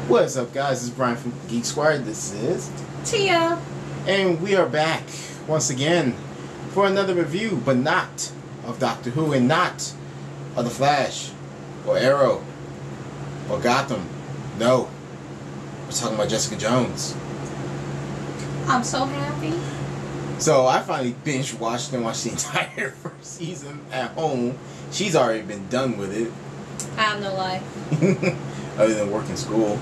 What's up, guys? This is Brian from Geek Squad. This is Tia. And we are back once again for another review, but not of Doctor Who and not of The Flash or Arrow or Gotham. No. We're talking about Jessica Jones. I'm so happy. So I finally binge watched and watched the entire first season at home. She's already been done with it. I have no life. Other than work and school.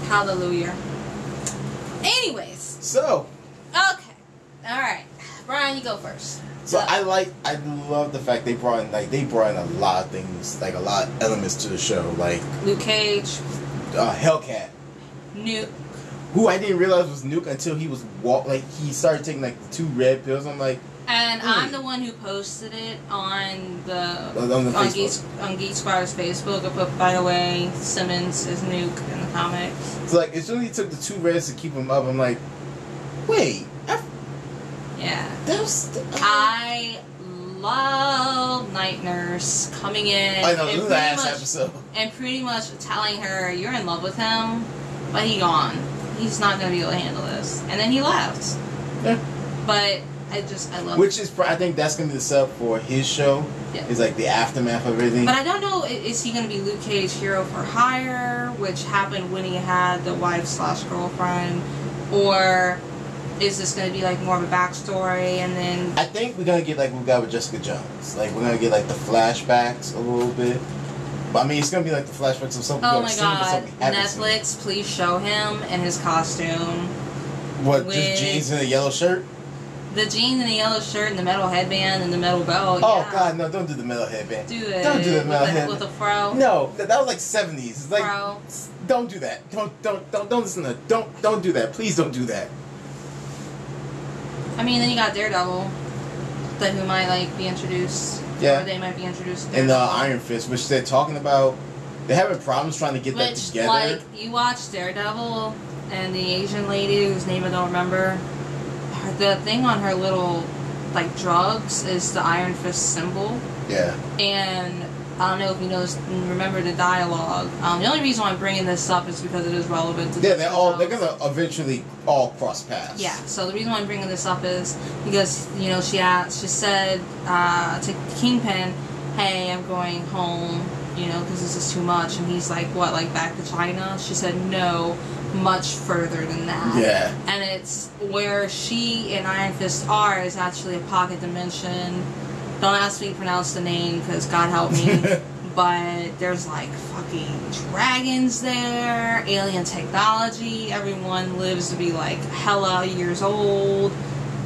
Hallelujah. Anyways. So. Okay. Alright. Brian, you go first. So I love the fact they brought in a lot of things, like a lot of elements to the show, like Luke Cage. Hellcat. Nuke. Who I didn't realize was Nuke until he was he started taking like the 2 red pills. I'm like, and I'm the one who posted it on Geek Squad's Facebook. I put, by the way, Simmons is Nuke in the comics. So like, as soon as he took the 2 reds to keep him up, I'm like, wait, yeah. I love Night Nurse coming in. I know, this is the last episode. And pretty much telling her, you're in love with him, but he's gone. He's not going to be able to handle this. And then he left. Yeah. But I love it. I think that's going to be the setup for his show. Yeah. Is like the aftermath of everything. But I don't know, is he going to be Luke Cage Hero for Hire, which happened when he had the wife/girlfriend, or is this going to be like more of a backstory and then... I think we're going to get like we got with Jessica Jones. Like we're going to get like the flashbacks a little bit. But I mean, it's going to be like the flashbacks of something oh we've my seen, god, Netflix, seen. Please show him in his costume. What, just jeans and a yellow shirt? The jeans and the yellow shirt and the metal headband and the metal belt. Oh yeah. god, no, don't do the metal headband. Do it. Don't do the metal headband. With a fro. No, that was like 70s. It's like, fro. Don't do that. Don't listen to don't do that. Please don't do that. I mean, then you got Daredevil, who might like be introduced. Yeah. Or they might be introduced. And Iron Fist, which they're talking about, they're having problems trying to get that together. Like, you watch Daredevil and the Asian lady whose name I don't remember. The thing on her little, like, drugs is the Iron Fist symbol. Yeah. And I don't know if you remember the dialogue. The only reason why I'm bringing this up is because it is relevant to they're gonna eventually all cross paths. Yeah. So the reason why I'm bringing this up is because she said to Kingpin, "Hey, I'm going home, because this is too much." And he's like, "What? Like back to China?" She said, "No, much further than that." Yeah. And it's where she and Iron Fist are is actually a pocket dimension. Don't ask me to pronounce the name because God help me. But there's like fucking dragons there, alien technology. Everyone lives to be like hella years old.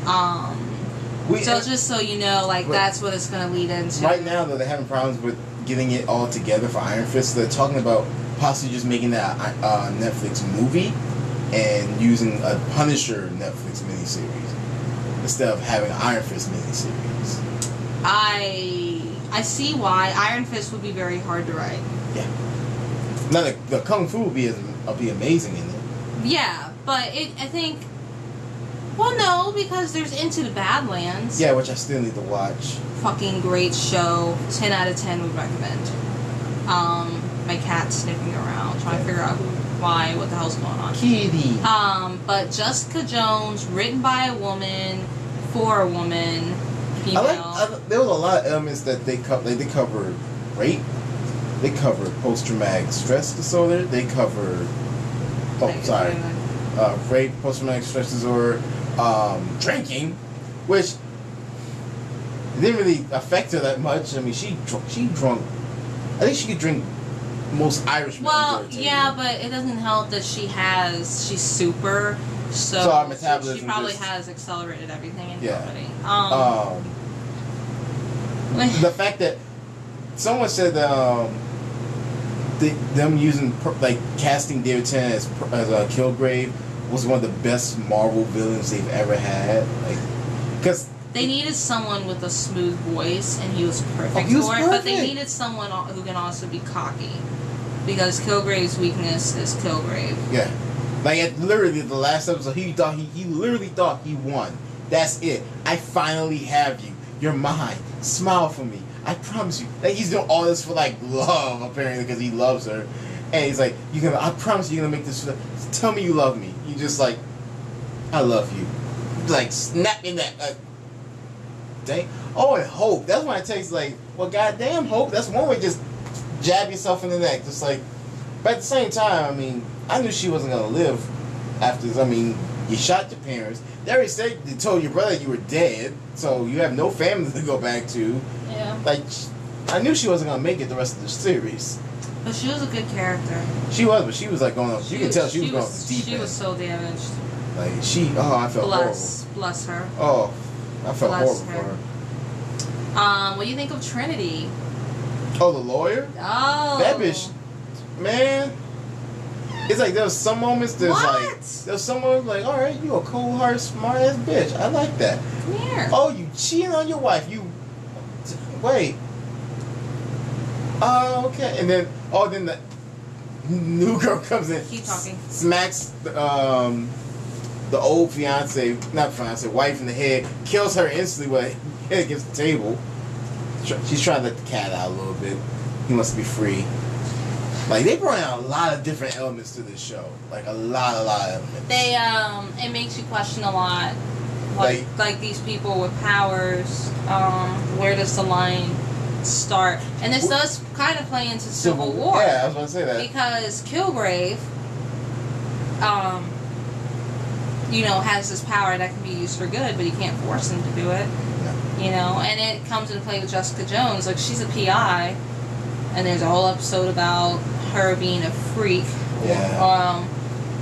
So just so you know, like that's what it's gonna lead into. Right now, though, they're having problems with getting it all together for Iron Fist. So they're talking about possibly just making that Netflix movie and using a Punisher Netflix miniseries instead of having an Iron Fist miniseries. I see why. Iron Fist would be very hard to write. Yeah. Now the Kung Fu would be amazing in it. Yeah, but I think. Well, no, because there's Into the Badlands. Yeah, which I still need to watch. Fucking great show. 10 out of 10 would recommend. My cat's sniffing around, trying to figure out what the hell's going on. Kitty. But Jessica Jones, written by a woman, for a woman. Female. There was a lot of elements that they covered. Like they covered rape. They covered post-traumatic stress disorder. They covered rape, post-traumatic stress disorder, drinking, which didn't really affect her that much. I mean, she drunk. I think she could drink most Irish men. Well, yeah, but it doesn't help that she's super. So our metabolism she probably has accelerated everything in yeah. already. The fact that someone said that them using casting David Tennant as a Kilgrave was one of the best Marvel villains they've ever had. Because they needed someone with a smooth voice, and he was perfect for it. But they needed someone who can also be cocky, because Kilgrave's weakness is Kilgrave. Yeah. Like at literally the last episode, he literally thought he won. That's it. I finally have you. You're mine. Smile for me. I promise you. Like he's doing all this for like love, apparently, because he loves her. And he's like, I promise you're gonna make this. Tell me you love me. You just like, I love you. Like, snap in that. Dang. Oh, and Hope. That's when I text like, well, goddamn, Hope. That's one way. Just jab yourself in the neck. Just like, but at the same time, I mean, I knew she wasn't gonna live after this. I mean, you shot your parents. They already said, they told your brother you were dead, so you have no family to go back to. Yeah. Like, I knew she wasn't gonna make it the rest of the series. But she was a good character. She was, but she was like going on. You can tell she was going off the deep end. She was so damaged. Like I felt horrible. Bless her. Oh, I felt horrible for her. What do you think of Trinity? Oh, the lawyer? Oh. That bitch, man. It's like there's some moments there's some moments like, all right, you a cold hearted, smart ass bitch. I like that. Come here. Oh, you cheating on your wife. Wait. Oh, okay. And then then the new girl comes in. Keep talking. Smacks the old wife in the head, kills her instantly with a head against the table. She's trying to let the cat out a little bit. He must be free. Like, they brought in a lot of different elements to this show. Like, a lot of elements. They, it makes you question a lot. Like these people with powers, where does the line start? And this does kind of play into Civil War. Yeah, I was going to say that. Because Kilgrave, has this power that can be used for good, but you can't force him to do it. No. And it comes into play with Jessica Jones. Like, she's a PI, and there's a whole episode about her being a freak. Yeah.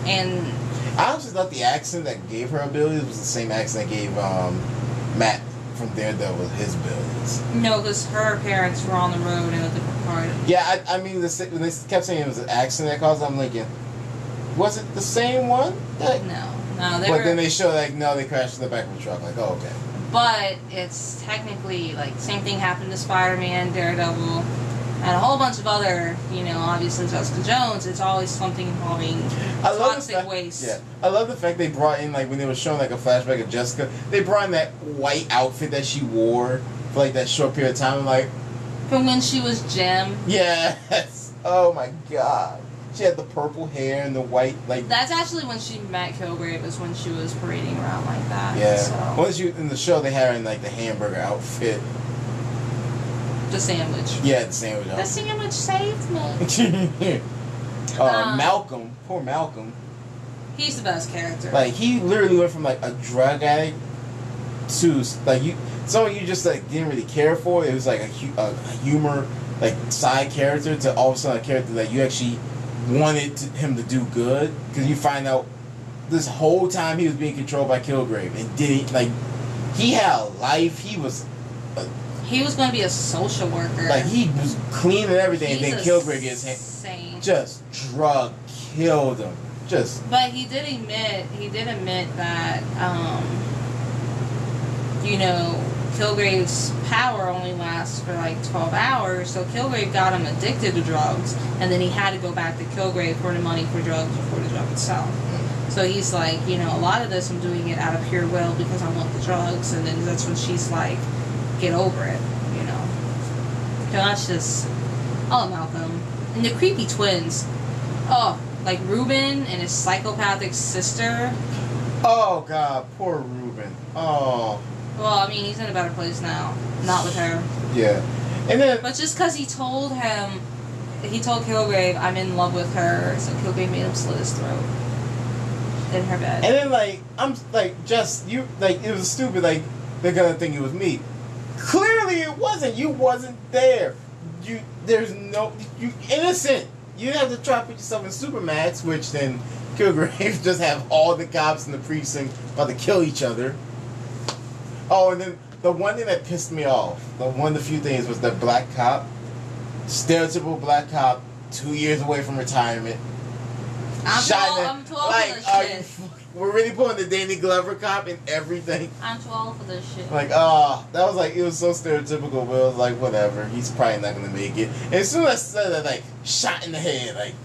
And I honestly thought the accent that gave her abilities was the same accent that gave Matt from Daredevil his abilities. No, because her parents were on the road in a different part. Yeah, I mean, when they kept saying it was an accent that caused it, I'm thinking, was it the same one? No. But then they show, like, no, they crashed in the back of the truck. Like, oh, okay. But it's technically, like, same thing happened to Spider-Man, Daredevil, and a whole bunch of other, obviously Jessica Jones. It's always something involving toxic waste. Yeah, I love the fact they brought in, like, when they were showing, like, a flashback of Jessica, they brought in that white outfit that she wore for, like, that short period of time. I'm like, from when she was Jem. Yes. Oh my God. She had the purple hair and the white, like. That's actually when she met Kilgrave, was when she was parading around like that. Yeah. So. Once in the show, they had her in, like, the hamburger outfit. The sandwich. Yeah, the sandwich outfit. The sandwich saved me. Malcolm. Poor Malcolm. He's the best character. Like, he literally went from, like, a drug addict to, like, someone you just, like, didn't really care for. It was, like, a humor, like, side character to all of a sudden a character that you actually wanted him to do good, because you find out this whole time he was being controlled by Kilgrave, and he had a life. He was going to be a social worker. Like, he was clean and everything, and then Kilgrave gets just drug killed him. But he did admit that Kilgrave's power only lasts for like 12 hours, so Kilgrave got him addicted to drugs, and then he had to go back to Kilgrave for the money for drugs before the drug itself. So he's like, a lot of this I'm doing it out of pure will because I want the drugs, and then that's when she's like, get over it, So that's just, Malcolm. And the creepy twins. Like Ruben and his psychopathic sister. Oh, God, poor Ruben. Oh. Well, I mean, he's in a better place now. Not with her. Yeah. And then... But just because he told Kilgrave, I'm in love with her, so Kilgrave made him slit his throat. In her bed. And then, like, I'm, like, it was stupid, like, they're gonna think it was me. Clearly it wasn't. You wasn't there. You innocent. You didn't have to try to put yourself in Supermax, which then Kilgrave just have all the cops in the precinct about to kill each other. Oh, and then the one thing that pissed me off, one of the few things, was the black cop. Stereotypical black cop, 2 years away from retirement. I'm too old for this shit. We're really pulling the Danny Glover cop and everything. I'm too old for this shit. Like, that was like, it was so stereotypical, but it was like, whatever. He's probably not going to make it. And as soon as I said that, like, shot in the head, like,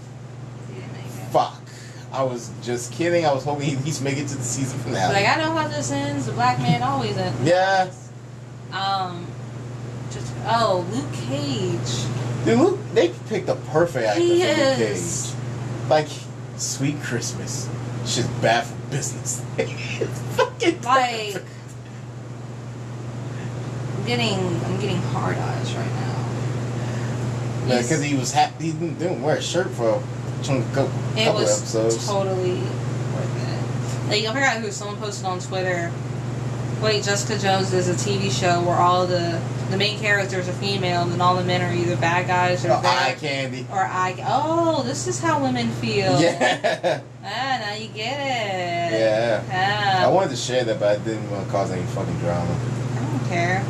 fuck. I was just kidding. I was hoping he'd at least make it to the season finale. Like, I know how this ends. The black man always ends. Yeah. Luke Cage. Dude, they picked a perfect actor He for Luke is. Cage. Like, Sweet Christmas. Shit's bad for business. It's fucking Like, perfect. I'm getting hard eyes right now. Because he was happy. He didn't wear a shirt for a couple It was episodes. totally worth it. Like, I forgot who, someone posted on Twitter. Wait, Jessica Jones is a TV show where all the main characters are female, and then all the men are either bad guys or Eye candy. Oh, this is how women feel. Yeah. Ah, now you get it. Yeah. Ah. I wanted to share that, but I didn't want to cause any fucking drama. I don't care.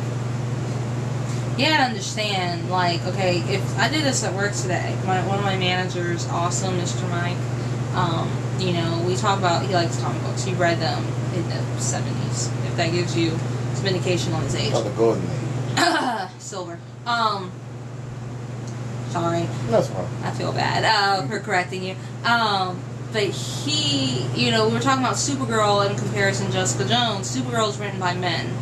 You gotta understand, like, okay, if I did this at work today, one of my managers, awesome, Mr. Mike, you know, he likes comic books. He read them in the 70s, if that gives you some indication on his age. Oh, the golden age. Silver. Sorry. That's wrong. I feel bad for correcting you. But he, you know, we were talking about Supergirl in comparison to Jessica Jones. Supergirl is written by men.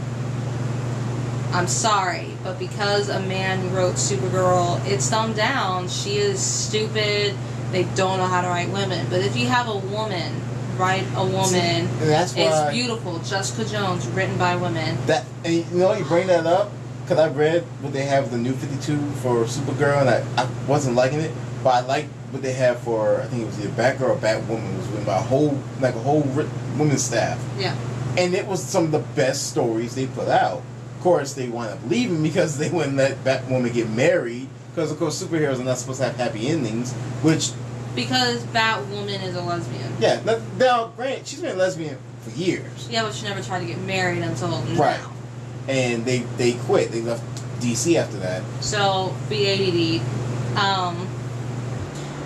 I'm sorry, but because a man wrote Supergirl, it's dumbed down. She is stupid. They don't know how to write women. But if you have a woman write a woman, that's why it's beautiful. Jessica Jones, written by women. And you know, you bring that up because I read what they have the New 52 for Supergirl, and I wasn't liking it, but I liked what they have for, I think it was either Batgirl or Batwoman. It was written by a whole women's staff. Yeah. And it was some of the best stories they put out. Of course, they wound up leaving because they wouldn't let Batwoman get married. Because, of course, superheroes are not supposed to have happy endings, which... Because Batwoman is a lesbian. Yeah. Now, granted, she's been a lesbian for years. Yeah, but she never tried to get married until now. Right. And they quit. They left DC after that. So, BADD.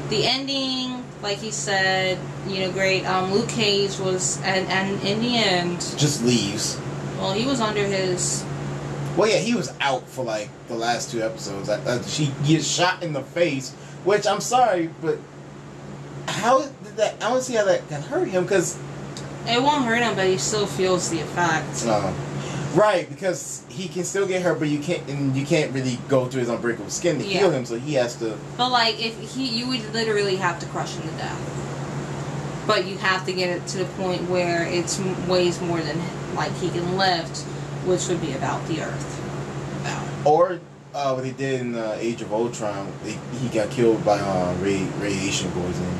The ending, like he said, you know, great. Luke Cage was, and in the end... Just leaves. Well, he was under his... Well, yeah, he was out for, like, the last 2 episodes. She gets shot in the face, which, I'm sorry, but how did that... I don't see how that can hurt him, because... It won't hurt him, but he still feels the effect. Right, because he can still get hurt, but you can't really go through his unbreakable skin to heal him, so he has to... But, like, you would literally have to crush him to death. But you have to get it to the point where it weighs more than, like, he can lift, which would be about the Earth. Or what they did in Age of Ultron, he got killed by radiation poisoning.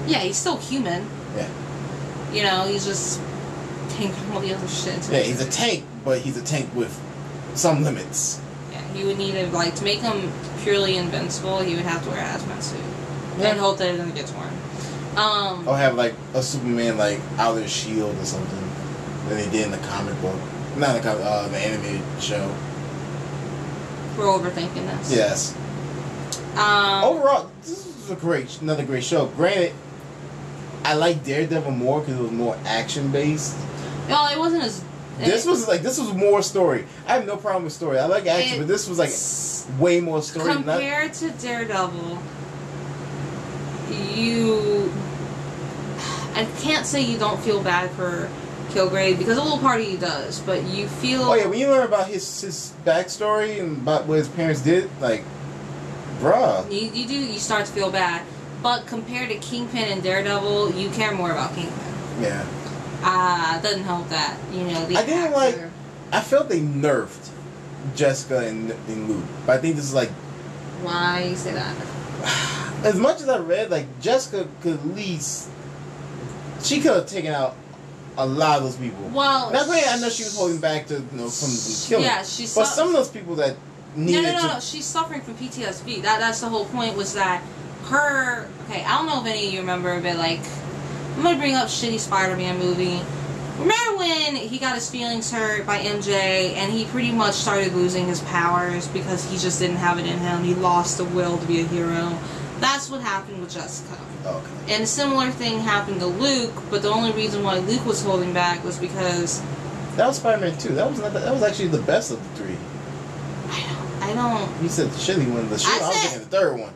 Yeah, he's still human. Yeah. You know, he's just tanking all the other shit. Yeah, he's a tank, but he's a tank with some limits. Yeah, he would need to make him purely invincible, he would have to wear a hazmat suit. Yeah. And hope that it doesn't get torn. Or have, like, a Superman, like, outer shield or something that they did in the comic book. Not the the animated show. We're overthinking this. Yes. Overall, this is another great show. Granted, I like Daredevil more because it was more action based. Well, it wasn't as. This was more story. I have no problem with story. I like action, but this was like way more story. Compared to Daredevil, I can't say you don't feel bad for Kilgrave, because a little part of you does, but you feel... Oh yeah, when you learn about his backstory and about what his parents did, like, bruh. You start to feel bad. But compared to Kingpin and Daredevil, you care more about Kingpin. Yeah. It doesn't help that, you know, the I didn't actor. I felt they nerfed Jessica and Luke, but I think this is like... Why you say that? As much as I read, like, Jessica could at least... She could have taken out a lot of those people. Well, now, granted, I know she was holding back to from killing. Yeah, but some of those people that needed No. She's suffering from PTSD. That's the whole point. Was that her? Okay, I don't know if any of you remember, but like, I'm gonna bring up shitty Spider-Man movie. Remember when he got his feelings hurt by MJ and he pretty much started losing his powers because he just didn't have it in him. He lost the will to be a hero. That's what happened with Jessica. Okay. And a similar thing happened to Luke, but the only reason why Luke was holding back was because... That was Spider-Man 2. That was actually the best of the 3. I don't... You said the shitty one. I was thinking the third one.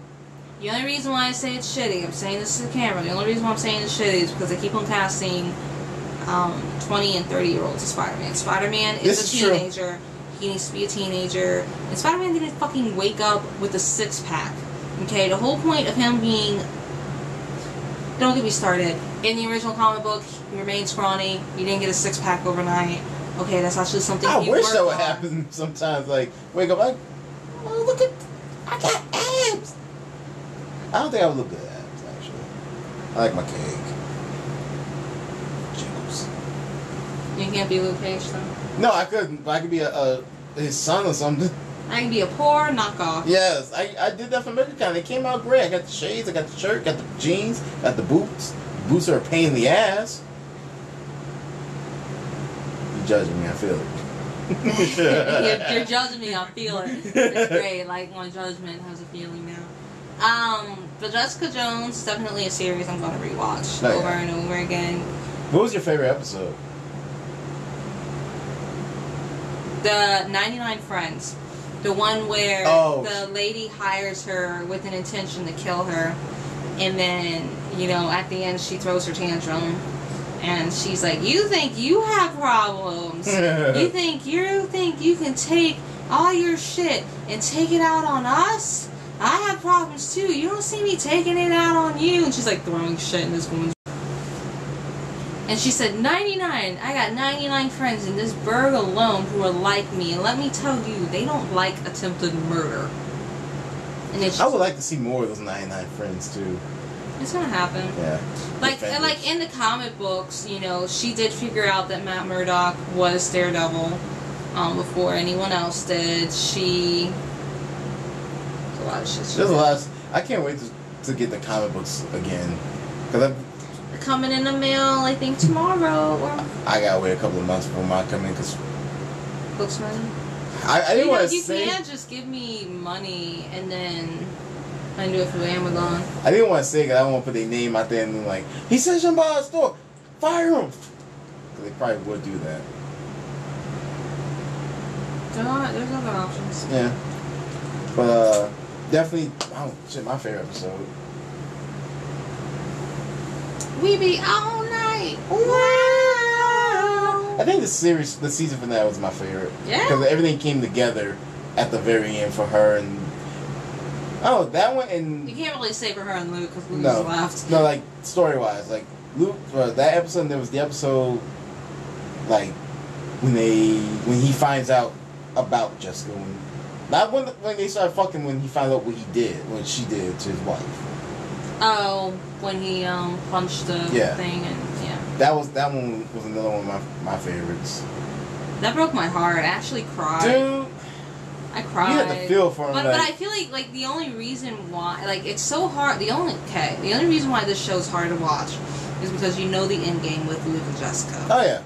The only reason why I say it's shitty, I'm saying this to the camera, the only reason why I'm saying it's shitty is because they keep on casting 20 and 30-year-olds as Spider-Man. Spider-Man is a teenager. He needs to be a teenager. And Spider-Man didn't fucking wake up with a six-pack. Okay, the whole point of him being... Don't get me started. In the original comic book, he remained scrawny. He didn't get a six-pack overnight. Okay, that's actually something I he wish worked that would on. happen sometimes. Like, wake up like, oh, look at... I got abs! I don't think I would look good at abs, actually. I like my cake. Jiggles. You can't be Luke Cage, though. No, I couldn't. But I could be his son or something. I can be a poor knockoff. Yes, I did that for MegaCon. It came out great. I got the shades, I got the shirt, got the jeans, got the boots. The boots are a pain in the ass. You're judging me, I feel it. You're judging me, I feel it. It's great, like my judgment has a feeling now. But Jessica Jones, definitely a series I'm going to rewatch over and over again. What was your favorite episode? The 99 Friends. The one where the lady hires her with an intention to kill her, and then, you know, at the end she throws her tantrum, and she's like, "You think you have problems? you think you can take all your shit and take it out on us? I have problems too. You don't see me taking it out on you." And she's like throwing shit in this woman's. And she said, 99. I got 99 friends in this burg alone who are like me. And let me tell you, they don't like attempted murder. And it's I would like to see more of those 99 friends, too. It's going to happen. Yeah. Like in the comic books, you know, she did figure out that Matt Murdock was Daredevil before anyone else did. There's a lot of shit. There's a lot of... I can't wait to get the comic books again. Because coming in the mail, I think tomorrow. Or I gotta wait a couple of months before mine come in because books money. I didn't want to say. You can't just give me money and then I do it through Amazon. I didn't want to say because I don't want to put their name out there and then like he said something about our store, fire him. They probably would do that. There's other options. Yeah, but definitely. Oh shit, my favorite episode. We be all night. Wow. I think the season finale was my favorite. Yeah. Because everything came together at the very end for her and. Oh, that one and. You can't really say for her and Luke because Luke just left. No, like story wise, like Luke. That episode. And there was the episode, like when he finds out about Jessica. Not when they started fucking. When he found out what she did to his wife. Oh, when he punched the thing and That one was another one of my favorites. That broke my heart. I actually cried. Dude, I cried. You had to feel for him. But I feel like the only reason why it's so hard. The only reason why this show's hard to watch is because you know the end game with Luke and Jessica. Oh yeah.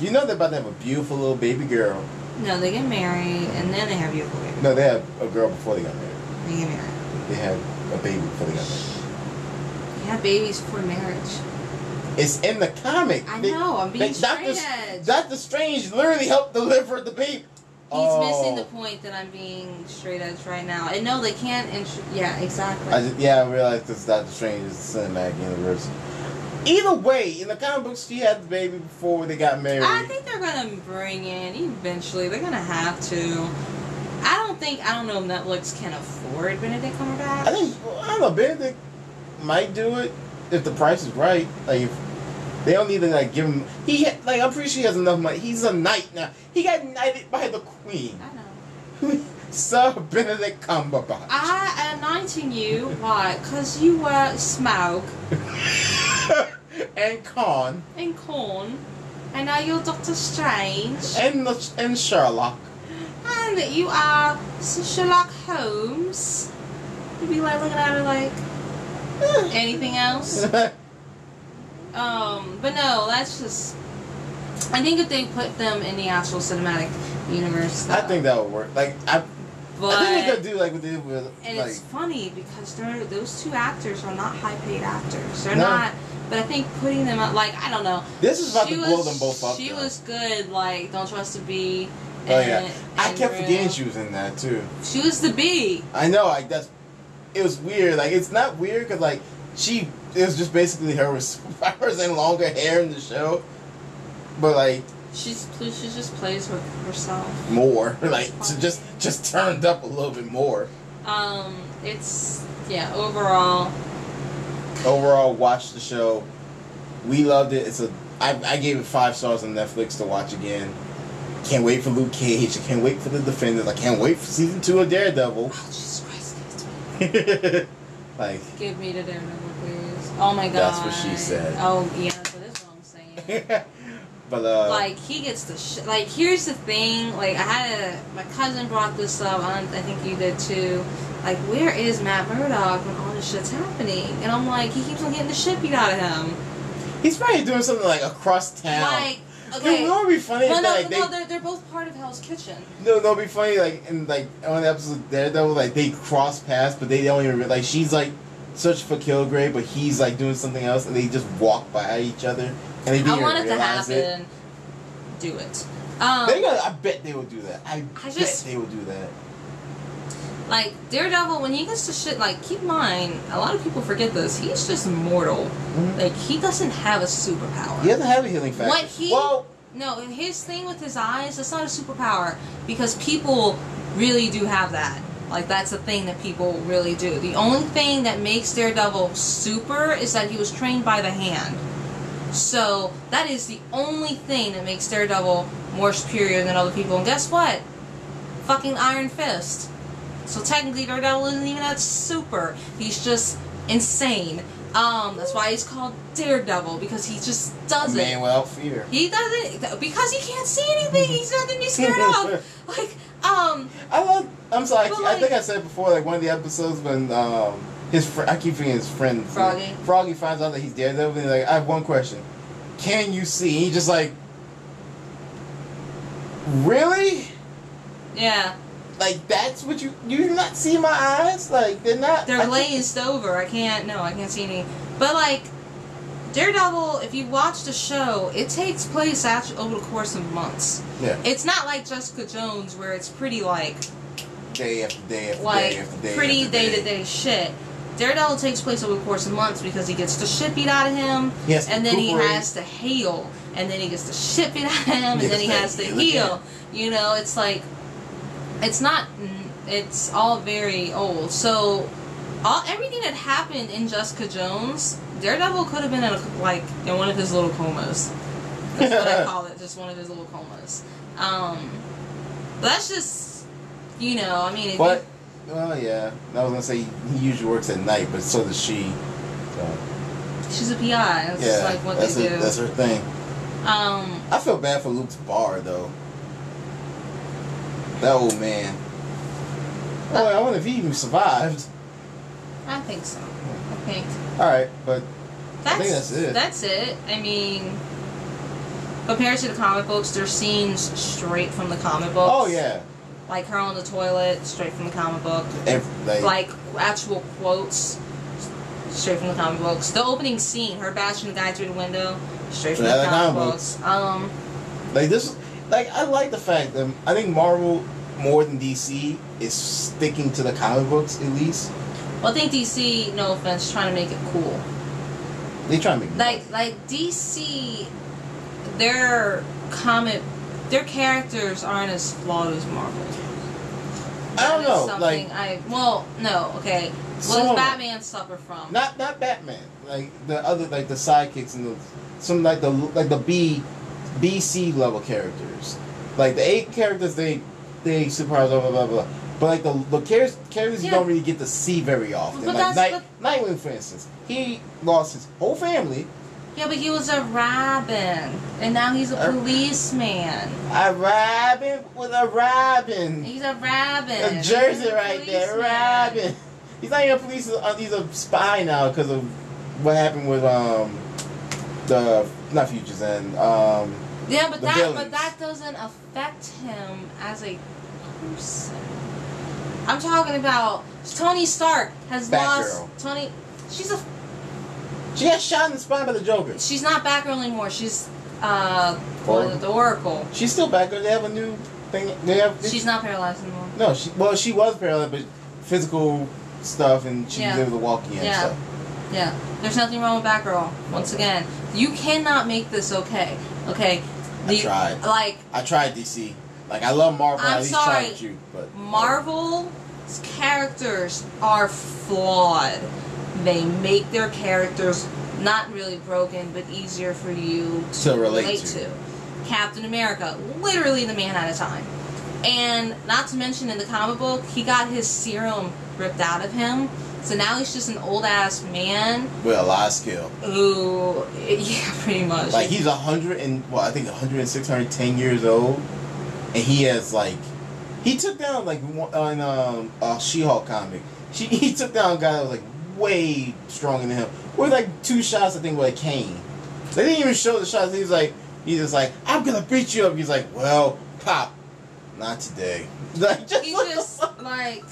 You know they're about to have a beautiful little baby girl. No, they get married and then they have a beautiful baby. No, they had a girl before they got married. They get married. They had a baby before they got married. They have babies before marriage. It's in the comic. I know, I'm being straight edge. Doctor Strange literally helped deliver the baby. He's missing the point that I'm being straight edge right now. And no, they can't. Yeah, exactly. I realized this Doctor Strange is the cinematic universe. Either way, in the comic books, she had the baby before they got married. I think they're gonna bring in eventually. They're gonna have to. I don't know if Netflix can afford Benedict Cumberbatch. I don't know. Benedict might do it if the price is right. Like if they don't need to give him. I'm pretty sure he has enough money. He's a knight now. He got knighted by the Queen. I know. Sir Benedict Cumberbatch. I am knighting you. Why? Because you were Smaug. And Khan. And Corn. And now you're Doctor Strange. And Sherlock. And you are Sherlock Holmes. You'd be like looking at her like, anything else? But no, that's just. I think if they put them in the actual cinematic universe, I think that would work. I think they could do like what they did with. And it's funny because those two actors are not high-paid actors. They're not. But I think putting them out, I don't know. This is about to blow them both up. She was good. Don't trust the bee. I kept forgetting she was in that too. She was the bee. I know. It was weird. It's not weird because it was just basically her with superpowers and longer hair in the show. But She just plays with herself more. Like, just turned up a little bit more. It's overall. Overall, watch the show. We loved it. I gave it 5 stars on Netflix to watch again. Can't wait for Luke Cage. I can't wait for the Defenders. I can't wait for season 2 of Daredevil. Oh, Jesus Christ, give it to me. Like, give me the Daredevil, please. Oh my God. That's what she said. Oh yeah, that's what I'm saying. But like, he gets the like, here's the thing. Like, my cousin brought this up. I think you did too. Like, where is Matt Murdock when all this shit's happening? And I'm like, he keeps on getting the shit beat out of him. He's probably doing something like across town. Like, okay. You know what would be funny? They're both part of Hell's Kitchen. No, it'd be funny, like, in, like, on the episode of Daredevil, like, they cross paths, but they don't even, like, she's, like, searching for Kilgrave, but he's, like, doing something else, and they just walk by each other, and they didn't I want it to realize happen. it. Do it. I bet they would do that. I bet they would do that. Like, Daredevil, when he gets to shit, like, keep in mind, a lot of people forget this, he's just mortal. Mm-hmm. Like, he doesn't have a superpower. He doesn't have a healing factor. No, his thing with his eyes, that's not a superpower, because people really do have that. Like, that's a thing that people really do. The only thing that makes Daredevil super is that he was trained by the Hand. So, that is the only thing that makes Daredevil more superior than other people. And guess what? Fucking Iron Fist. So technically Daredevil isn't even that super. He's just insane. That's why he's called Daredevil, because he just does it. A man without fear. He does it because he can't see anything. He's nothing to be scared of. Like, I'm sorry. I think I said before, like, one of the episodes when his friend, I keep forgetting his friend, Froggy finds out that he's Daredevil, and he's like, I have one question. Can you see? And he's just like, really? Yeah. Like, that's what you not see my eyes? Like, they're glazed over. I can't see any. But, like, Daredevil, if you watch the show, it takes place actually over the course of months. Yeah. It's not like Jessica Jones, where it's pretty, like, day after day after like, day after day. Pretty day-to-day shit. Daredevil takes place over the course of months because he gets the shit beat out of him, and then he has to heal, and then he gets the shit beat out of him, and then he has to heal. You know, it's like, it's all very old. So, everything that happened in Jessica Jones, Daredevil could have been in one of his little comas. That's what I call it, just one of his little comas. But that's just, I mean, well, yeah. I was gonna say he usually works at night, but so does she. So. She's a PI. That's just like what they do. That's her thing. I feel bad for Luke's bar though. That old man. Oh, I wonder if he even survived. I think so. I think. Alright, but I think that's it. That's it. I mean, compared to the comic books, there's scenes straight from the comic books. Oh, yeah. Like her on the toilet, straight from the comic book. Like actual quotes, straight from the comic books. The opening scene, her bashing the guy through the window, straight from the comic books. I like the fact that I think Marvel, more than DC, is sticking to the comic books at least. Well, I think DC, no offense, trying to make it cool. They try to make it like DC, their characters aren't as flawed as Marvel. I don't know. Okay. What does Batman suffer from? Not Batman. Like the other, like the sidekicks and the B, C level characters. Like the A characters, they superpowers, blah blah blah blah. But like the characters you don't really get to see very often. But like Nightwing, for instance, he lost his whole family. Yeah, but he was a Robin, and now he's a policeman. A Robin with a Robin. He's a Robin. A jersey right there, Robin. He's not even a policeman. He's a spy now because of what happened with not Futures End. Yeah, but that doesn't affect him as a person. I'm talking about Tony Stark has lost Tony. She got shot in the spine by the Joker. She's not Batgirl anymore. She's the Oracle. She's still Batgirl. They have a new thing. She's not paralyzed anymore. No, she was paralyzed, but physical stuff, and she was able to walk again. Yeah. So. Yeah. There's nothing wrong with Batgirl. Once again, you cannot make this okay. Okay. I tried DC. Like, I love Marvel. I'm at least sorry. tried with you, but Marvel's characters are flawed. They make their characters not really broken, but easier for you to relate to. Captain America, literally the man at a time. And not to mention in the comic book, he got his serum ripped out of him. So now he's just an old ass man with a lot of skill. Ooh, yeah, pretty much. Like, he's 106, 110 years old, and he has he took down on a She-Hulk comic. He took down a guy that was like way stronger than him with like 2 shots, I think, with a cane. They didn't even show the shots. He's just like, I'm gonna beat you up. He's like, well, pop, not today. Like, he's just like.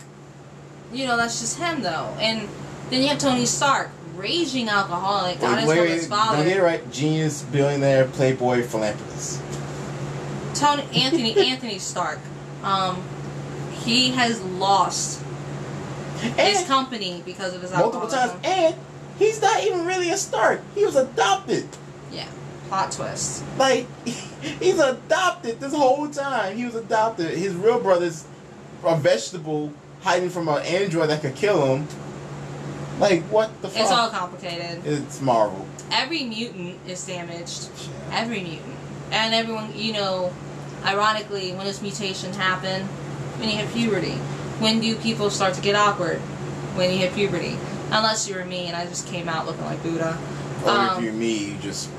That's just him, though. And then you have Tony Stark, raging alcoholic, got his from his father. Don't get it right. Genius, billionaire, playboy, philanthropist. Anthony Stark. He has lost his company because of his alcoholism. Multiple times. And he's not even really a Stark. He was adopted. Yeah. Plot twist. Like, he's adopted this whole time. He was adopted. His real brother's a vegetable hiding from an android that could kill him. Like, what the fuck? It's all complicated. It's Marvel. Every mutant is damaged. Yeah. Every mutant. And everyone, ironically, when this mutation happened, when you hit puberty. When do people start to get awkward? When you hit puberty. Unless you were me and I just came out looking like Buddha. Or if you're me, you just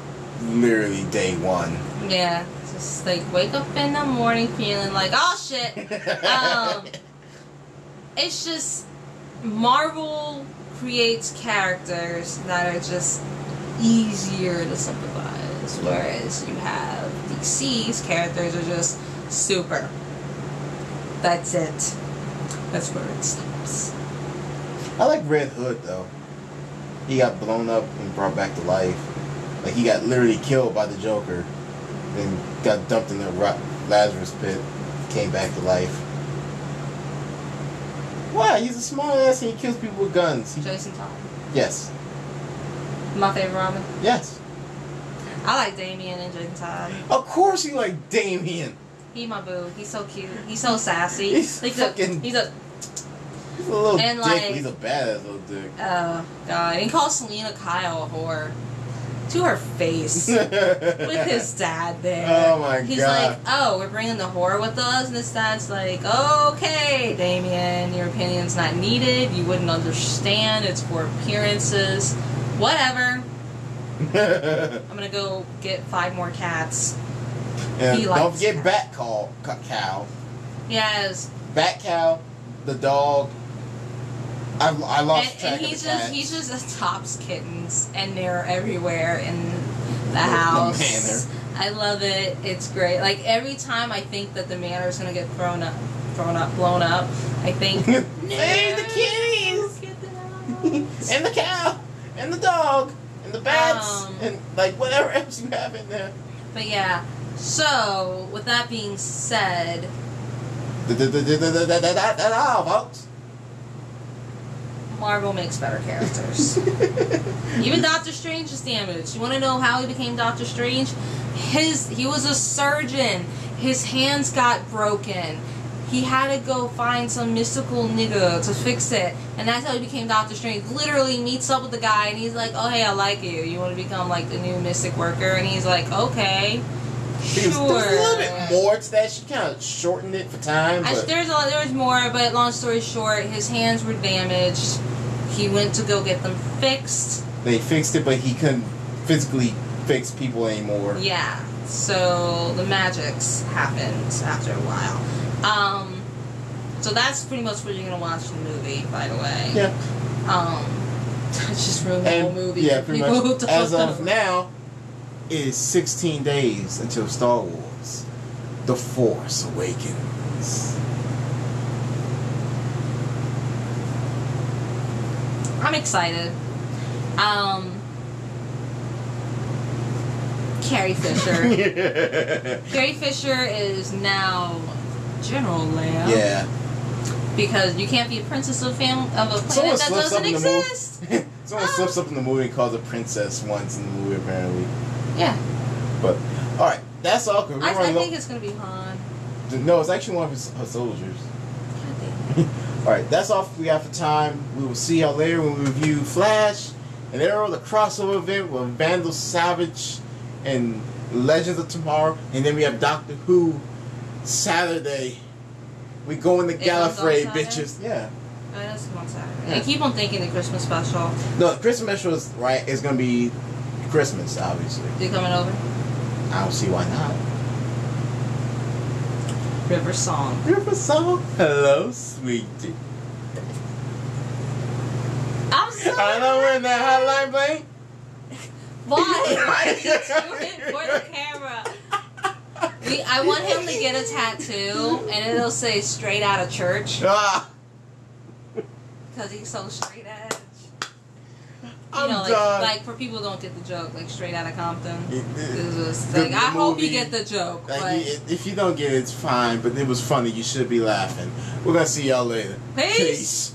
literally day one. Yeah. Just like wake up in the morning feeling like, oh shit. It's just Marvel creates characters that are just easier to sympathize, whereas you have DC's characters are just super. That's it. That's where it stops. I like Red Hood though. He got blown up and brought back to life. Like, he got literally killed by the Joker, then got dumped in the Lazarus pit, came back to life. Why? He's a small ass and he kills people with guns. Jason Todd. Yes. My favorite Robin. Yes. I like Damian and Jason Todd. Of course you like Damian. He my boo. He's so cute. He's so sassy. He's a little and dick. Like, he's a badass little dick. Oh god. And he calls Selena Kyle a whore. To her face. With his dad there. Oh my god. He's like, oh, we're bringing the whore with us? And his dad's like, okay, Damien, your opinion's not needed. You wouldn't understand. It's for appearances. Whatever. I'm gonna go get 5 more cats. And don't forget Bat Cow. Yes. Bat Cow, the dog. I lost track and of the cats. he just adopts kittens, and they're everywhere in the house. I love it. It's great. Like, every time I think that the manor's gonna get blown up, I think, hey, the kitties, get them out. and the cow, and the dog, and the bats, and like whatever else you have in there. But yeah. So, with that being said, folks. Marvel makes better characters. Even Doctor Strange is damaged. You want to know how he became Doctor Strange? He was a surgeon. His hands got broken. He had to go find some mystical nigga to fix it. And that's how he became Doctor Strange. Literally meets up with the guy and he's like, oh hey, I like you. You want to become like the new mystic worker? And he's like, okay. Sure. There's a little bit more to that. She kind of shortened it for time. There was more, but long story short, his hands were damaged. He went to go get them fixed. They fixed it, but he couldn't physically fix people anymore. Yeah. So the magics happened after a while. So that's pretty much what you're gonna watch in the movie, by the way. Yeah. It's just ruined the whole movie. Yeah, pretty much. As of now, it is 16 days until Star Wars: The Force Awakens. I'm excited. Carrie Fisher. Carrie Fisher is now General Leia. Yeah. Because you can't be a princess of a planet that doesn't exist. Someone slips up in the movie and calls a princess once in the movie, apparently. Yeah. But, alright. that's all. Cause I think it's gonna be Han. No, it's actually one of her soldiers. Alright, that's all we got for time. We will see y'all later when we review Flash and Arrow, the crossover event with Vandal Savage and Legends of Tomorrow. And then we have Doctor Who Saturday. We go in the Gallifrey, bitches. Yeah. Oh, that's on Saturday. I keep on thinking the Christmas special. No, the Christmas special is right. It's gonna be Christmas, obviously. You coming over? I don't see why not. River Song. River Song. Hello, sweetie. I'm sorry. I know we're in that hotline blank. Why? Do it for the camera. I want him to get a tattoo, and it'll say "Straight Out of Church." Ah. Because he's so straight edge. I'm done. Like for people who don't get the joke, like Straight Outta Compton. I hope you get the joke. Like, but if you don't get it, it's fine. But it was funny. You should be laughing. We're gonna see y'all later. Peace.